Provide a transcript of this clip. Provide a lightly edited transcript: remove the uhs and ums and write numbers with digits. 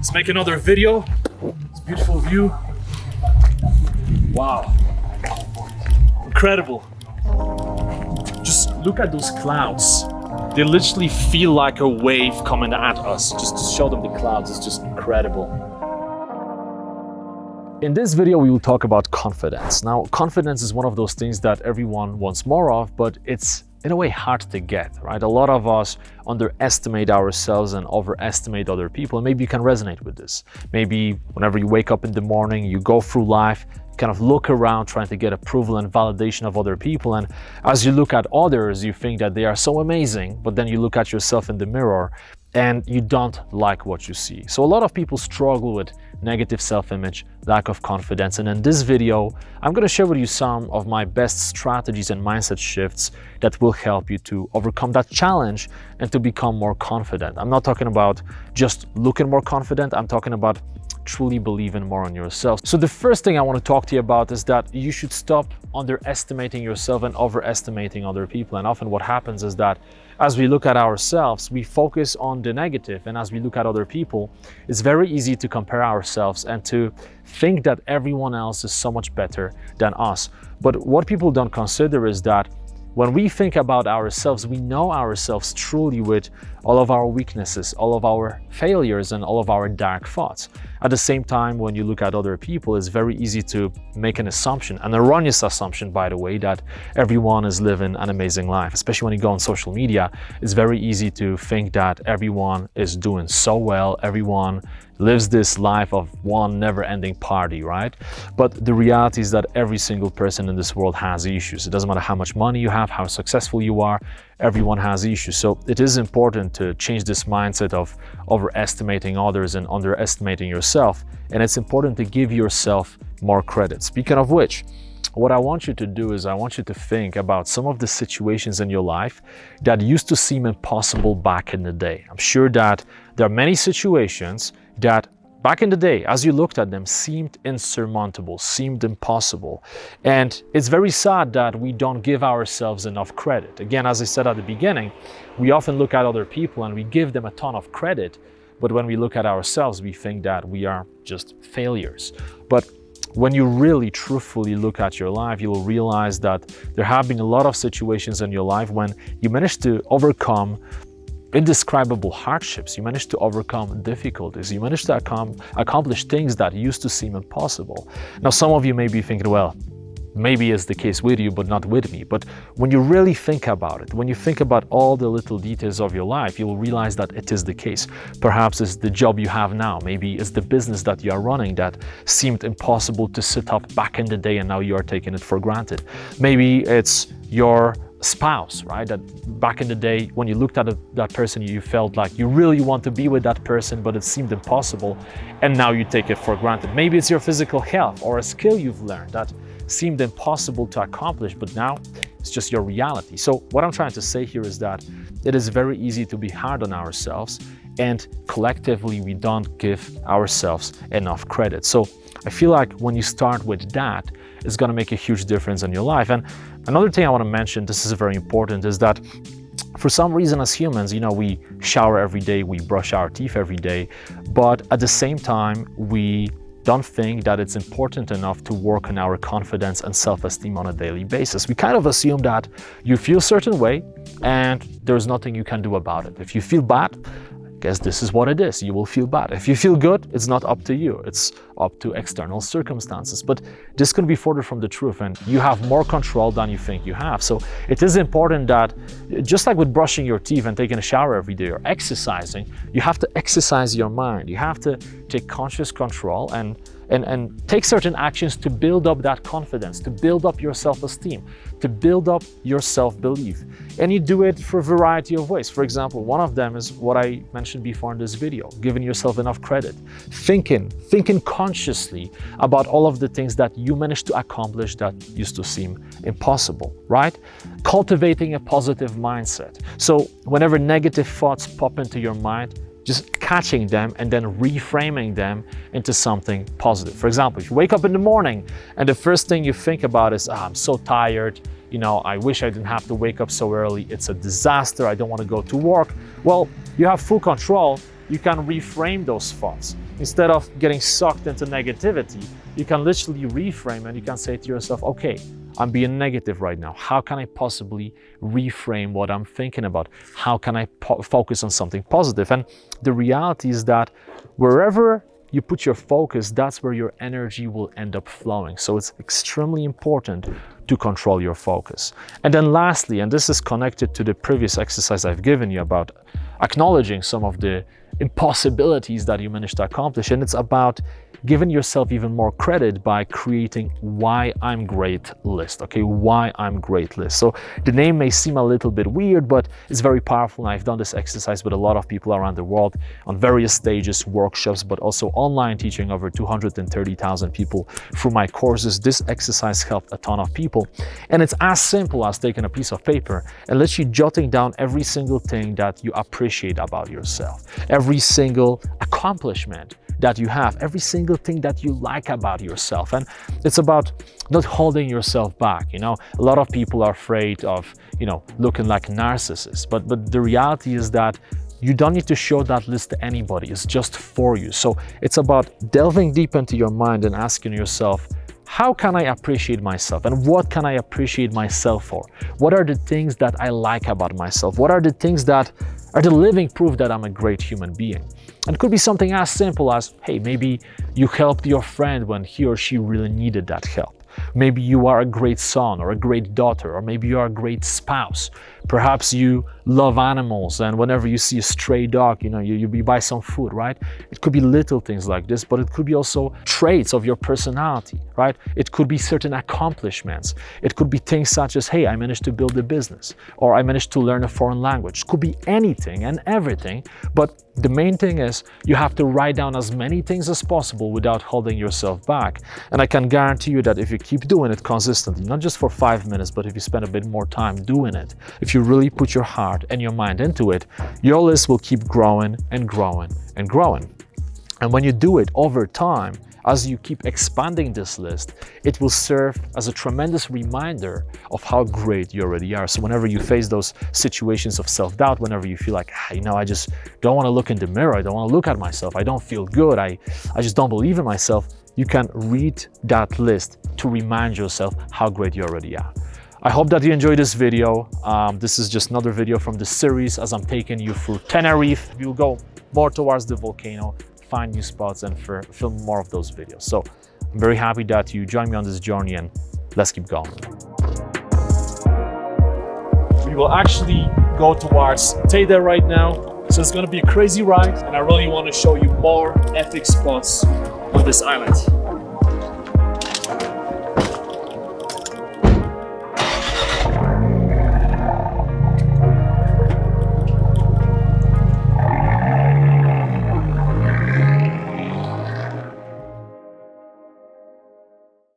Let's make another video. It's a beautiful view. Wow. Incredible. Just look at those clouds. They literally feel like a wave coming at us. Just to show them the clouds is just incredible. In this video, we will talk about confidence. Now, confidence is one of those things that everyone wants more of, but it's in a way hard to get, right? A lot of us underestimate ourselves and overestimate other people. And maybe you can resonate with this. Maybe whenever you wake up in the morning, you go through life, kind of look around trying to get approval and validation of other people. And as you look at others, you think that they are so amazing, but then you look at yourself in the mirror and you don't like what you see. So a lot of people struggle with negative self-image, lack of confidence. And in this video, I'm going to share with you some of my best strategies and mindset shifts that will help you to overcome that challenge and to become more confident. I'm not talking about just looking more confident. I'm talking about truly believing more in yourself. So the first thing I want to talk to you about is that you should stop underestimating yourself and overestimating other people. And often what happens is that as we look at ourselves, we focus on the negative, and as we look at other people, it's very easy to compare ourselves and to think that everyone else is so much better than us. But what people don't consider is that when we think about ourselves, we know ourselves truly with all of our weaknesses, all of our failures, and all of our dark thoughts. At the same time, when you look at other people, it's very easy to make an assumption, an erroneous assumption, by the way, that everyone is living an amazing life. Especially when you go on social media, it's very easy to think that everyone is doing so well, everyone lives this life of one never-ending party, right? But the reality is that every single person in this world has issues. It doesn't matter how much money you have, how successful you are, everyone has issues. So it is important to change this mindset of overestimating others and underestimating yourself. And it's important to give yourself more credit. Speaking of which, what I want you to do is I want you to think about some of the situations in your life that used to seem impossible back in the day. I'm sure that there are many situations that back in the day, as you looked at them, seemed insurmountable, seemed impossible. And it's very sad that we don't give ourselves enough credit. Again, as I said at the beginning, we often look at other people and we give them a ton of credit. But when we look at ourselves, we think that we are just failures. But when you really truthfully look at your life, you will realize that there have been a lot of situations in your life when you managed to overcome indescribable hardships, you managed to overcome difficulties, you managed to accomplish things that used to seem impossible. Now, some of you may be thinking, well, maybe it's the case with you, but not with me. But when you really think about it, when you think about all the little details of your life, you will realize that it is the case. Perhaps it's the job you have now. Maybe it's the business that you are running that seemed impossible to set up back in the day and now you are taking it for granted. Maybe it's your spouse, right? That back in the day when you looked at that person, you felt like you really want to be with that person, but it seemed impossible, and now you take it for granted. Maybe it's your physical health or a skill you've learned that seemed impossible to accomplish, but now it's just your reality. So what I'm trying to say here is that it is very easy to be hard on ourselves, and collectively we don't give ourselves enough credit. So I feel like when you start with that, it's going to make a huge difference in your life. And another thing I want to mention, this is very important, is that for some reason as humans, we shower every day, we brush our teeth every day, but at the same time, we don't think that it's important enough to work on our confidence and self-esteem on a daily basis. We kind of assume that you feel a certain way and there's nothing you can do about it. If you feel bad, I guess this is what it is. You will feel bad. If you feel good, it's not up to you. It's up to external circumstances. But this can be further from the truth, and you have more control than you think you have. So it is important that, just like with brushing your teeth and taking a shower every day or exercising, you have to exercise your mind. You have to take conscious control and take certain actions to build up that confidence, to build up your self-esteem, to build up your self-belief. And you do it for a variety of ways. For example, one of them is what I mentioned before in this video, giving yourself enough credit, thinking consciously about all of the things that you managed to accomplish that used to seem impossible, right? Cultivating a positive mindset. So whenever negative thoughts pop into your mind, just catching them and then reframing them into something positive. For example, if you wake up in the morning and the first thing you think about is, I'm so tired, I wish I didn't have to wake up so early, it's a disaster, I don't want to go to work. Well, you have full control. You can reframe those thoughts. Instead of getting sucked into negativity, you can literally reframe and you can say to yourself, okay, I'm being negative right now. How can I possibly reframe what I'm thinking about? How can I focus on something positive? And the reality is that wherever you put your focus, that's where your energy will end up flowing. So it's extremely important to control your focus. And then lastly, and this is connected to the previous exercise I've given you about acknowledging some of the impossibilities that you managed to accomplish, and it's about giving yourself even more credit by creating why I'm great list. Okay, why I'm great list. So the name may seem a little bit weird, but it's very powerful, and I've done this exercise with a lot of people around the world on various stages, workshops, but also online, teaching over 230,000 people through my courses. This exercise helped a ton of people, and it's as simple as taking a piece of paper and literally jotting down every single thing that you appreciate about yourself, every single accomplishment that you have, every single thing that you like about yourself. And it's about not holding yourself back. A lot of people are afraid of, looking like narcissists, but the reality is that you don't need to show that list to anybody. It's just for you. So it's about delving deep into your mind and asking yourself, how can I appreciate myself, and what can I appreciate myself for? What are the things that I like about myself? What are the things that are the living proof that I'm a great human being? And it could be something as simple as, hey, maybe you helped your friend when he or she really needed that help. Maybe you are a great son or a great daughter, or maybe you are a great spouse. Perhaps you love animals, and whenever you see a stray dog, you buy some food, right? It could be little things like this, but it could be also traits of your personality, right? It could be certain accomplishments. It could be things such as, hey, I managed to build a business, or I managed to learn a foreign language. It could be anything and everything, but the main thing is you have to write down as many things as possible without holding yourself back. And I can guarantee you that if you keep doing it consistently, not just for 5 minutes, but if you spend a bit more time doing it, if you really put your heart and your mind into it, your list will keep growing and growing and growing. And when you do it over time, as you keep expanding this list, it will serve as a tremendous reminder of how great you already are. So whenever you face those situations of self-doubt, whenever you feel like, I just don't want to look in the mirror, I don't want to look at myself, I don't feel good, I just don't believe in myself, you can read that list to remind yourself how great you already are. I hope that you enjoyed this video. This is just another video from the series as I'm taking you through Tenerife. We'll go more towards the volcano, find new spots, and film more of those videos. So I'm very happy that you joined me on this journey, and let's keep going. We will actually go towards Teide right now. So it's going to be a crazy ride, and I really want to show you more epic spots on this island.